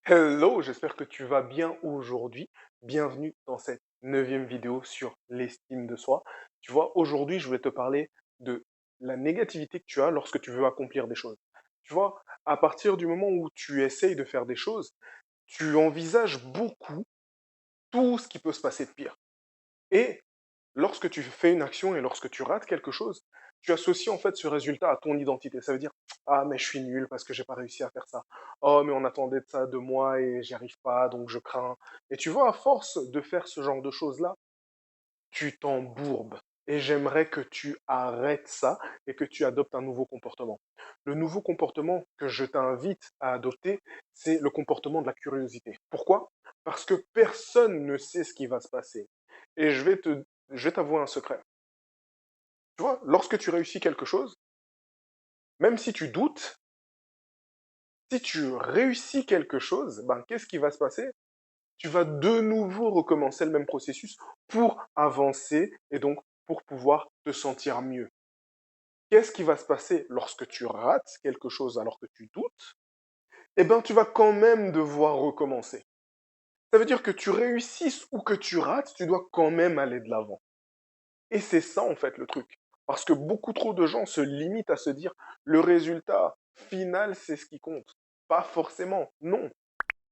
Hello, j'espère que tu vas bien aujourd'hui. Bienvenue dans cette neuvième vidéo sur l'estime de soi. Tu vois, aujourd'hui, je vais te parler de la négativité que tu as lorsque tu veux accomplir des choses. Tu vois, à partir du moment où tu essayes de faire des choses, tu envisages beaucoup tout ce qui peut se passer de pire. Et lorsque tu fais une action et lorsque tu rates quelque chose, tu associes en fait ce résultat à ton identité. Ça veut dire, ah mais je suis nul parce que j'ai pas réussi à faire ça. Oh mais on attendait de ça de moi et j'y arrive pas donc je crains. Et tu vois, à force de faire ce genre de choses-là, tu t'embourbes. Et j'aimerais que tu arrêtes ça et que tu adoptes un nouveau comportement. Le nouveau comportement que je t'invite à adopter, c'est le comportement de la curiosité. Pourquoi? Parce que personne ne sait ce qui va se passer. Et je vais t'avouer un secret. Tu vois, lorsque tu réussis quelque chose, même si tu doutes, si tu réussis quelque chose, ben, qu'est-ce qui va se passer? Tu vas de nouveau recommencer le même processus pour avancer et donc pour pouvoir te sentir mieux. Qu'est-ce qui va se passer lorsque tu rates quelque chose alors que tu doutes? Eh ben, tu vas quand même devoir recommencer. Ça veut dire que tu réussisses ou que tu rates, tu dois quand même aller de l'avant. Et c'est ça, en fait, le truc. Parce que beaucoup trop de gens se limitent à se dire le résultat final, c'est ce qui compte. Pas forcément, non.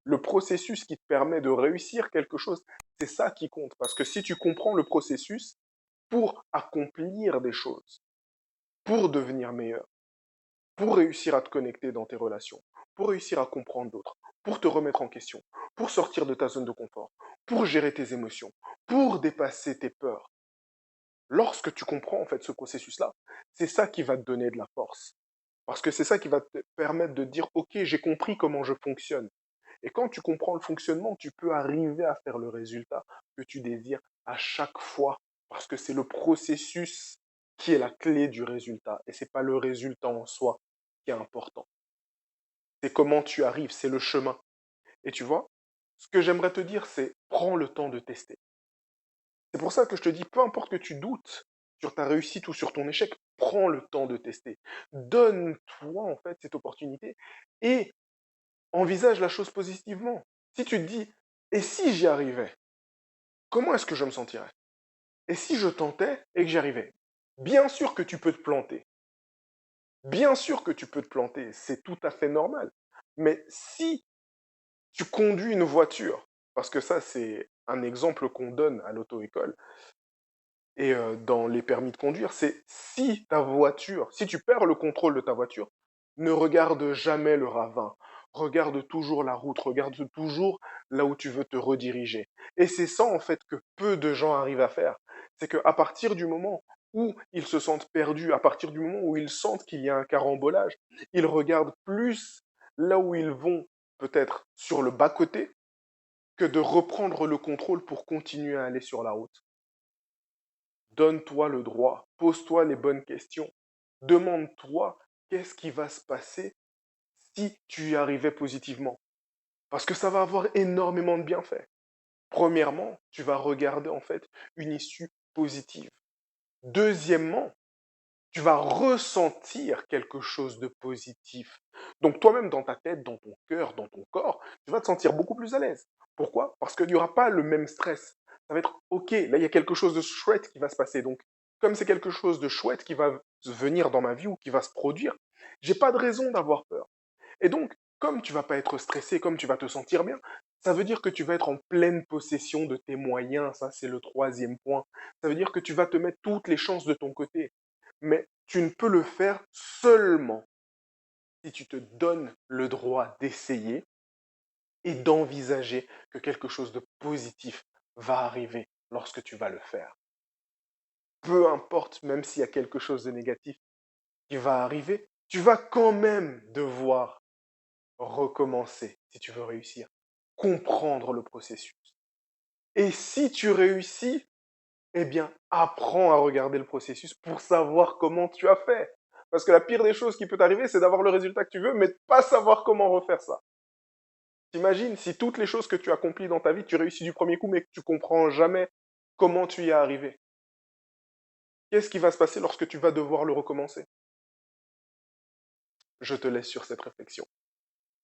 Le processus qui te permet de réussir quelque chose, c'est ça qui compte. Parce que si tu comprends le processus pour accomplir des choses, pour devenir meilleur, pour réussir à te connecter dans tes relations, pour réussir à comprendre d'autres, pour te remettre en question, pour sortir de ta zone de confort, pour gérer tes émotions, pour dépasser tes peurs, lorsque tu comprends en fait ce processus-là, c'est ça qui va te donner de la force. Parce que c'est ça qui va te permettre de dire, OK, j'ai compris comment je fonctionne. Et quand tu comprends le fonctionnement, tu peux arriver à faire le résultat que tu désires à chaque fois. Parce que c'est le processus qui est la clé du résultat. Et c'est pas le résultat en soi qui est important. C'est comment tu arrives, c'est le chemin. Et tu vois, ce que j'aimerais te dire, c'est prends le temps de tester. C'est pour ça que je te dis, peu importe que tu doutes sur ta réussite ou sur ton échec, prends le temps de tester. Donne-toi en fait cette opportunité et envisage la chose positivement. Si tu te dis, et si j'y arrivais, comment est-ce que je me sentirais? Et si je tentais et que j'y arrivais? Bien sûr que tu peux te planter. Bien sûr que tu peux te planter, c'est tout à fait normal. Mais si tu conduis une voiture, parce que ça c'est un exemple qu'on donne à l'auto-école, et dans les permis de conduire, c'est si ta voiture, si tu perds le contrôle de ta voiture, ne regarde jamais le ravin. Regarde toujours la route, regarde toujours là où tu veux te rediriger. Et c'est ça en fait que peu de gens arrivent à faire. C'est qu'à partir du moment où ils se sentent perdus, à partir du moment où ils sentent qu'il y a un carambolage, ils regardent plus là où ils vont peut-être sur le bas-côté que de reprendre le contrôle pour continuer à aller sur la route. Donne-toi le droit, pose-toi les bonnes questions. Demande-toi qu'est-ce qui va se passer si tu y arrivais positivement. Parce que ça va avoir énormément de bienfaits. Premièrement, tu vas regarder en fait une issue positive. Deuxièmement, tu vas ressentir quelque chose de positif. Donc toi-même dans ta tête, dans ton cœur, dans ton corps, tu vas te sentir beaucoup plus à l'aise. Pourquoi? Parce qu'il n'y aura pas le même stress. Ça va être, OK, là il y a quelque chose de chouette qui va se passer. Donc comme c'est quelque chose de chouette qui va venir dans ma vie ou qui va se produire, j'ai pas de raison d'avoir peur. Et donc, comme tu vas pas être stressé, comme tu vas te sentir bien, ça veut dire que tu vas être en pleine possession de tes moyens. Ça, c'est le troisième point. Ça veut dire que tu vas te mettre toutes les chances de ton côté. Mais tu ne peux le faire seulement si tu te donnes le droit d'essayer et d'envisager que quelque chose de positif va arriver lorsque tu vas le faire. Peu importe, même s'il y a quelque chose de négatif qui va arriver, tu vas quand même devoir recommencer si tu veux réussir, comprendre le processus. Et si tu réussis, eh bien, apprends à regarder le processus pour savoir comment tu as fait. Parce que la pire des choses qui peut t'arriver, c'est d'avoir le résultat que tu veux, mais de pas savoir comment refaire ça. T'imagines si toutes les choses que tu accomplis dans ta vie, tu réussis du premier coup, mais que tu comprends jamais comment tu y es arrivé. Qu'est-ce qui va se passer lorsque tu vas devoir le recommencer? Je te laisse sur cette réflexion.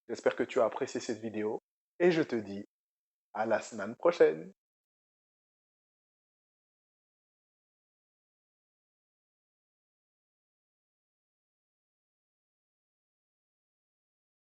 J'espère que tu as apprécié cette vidéo et je te dis à la semaine prochaine.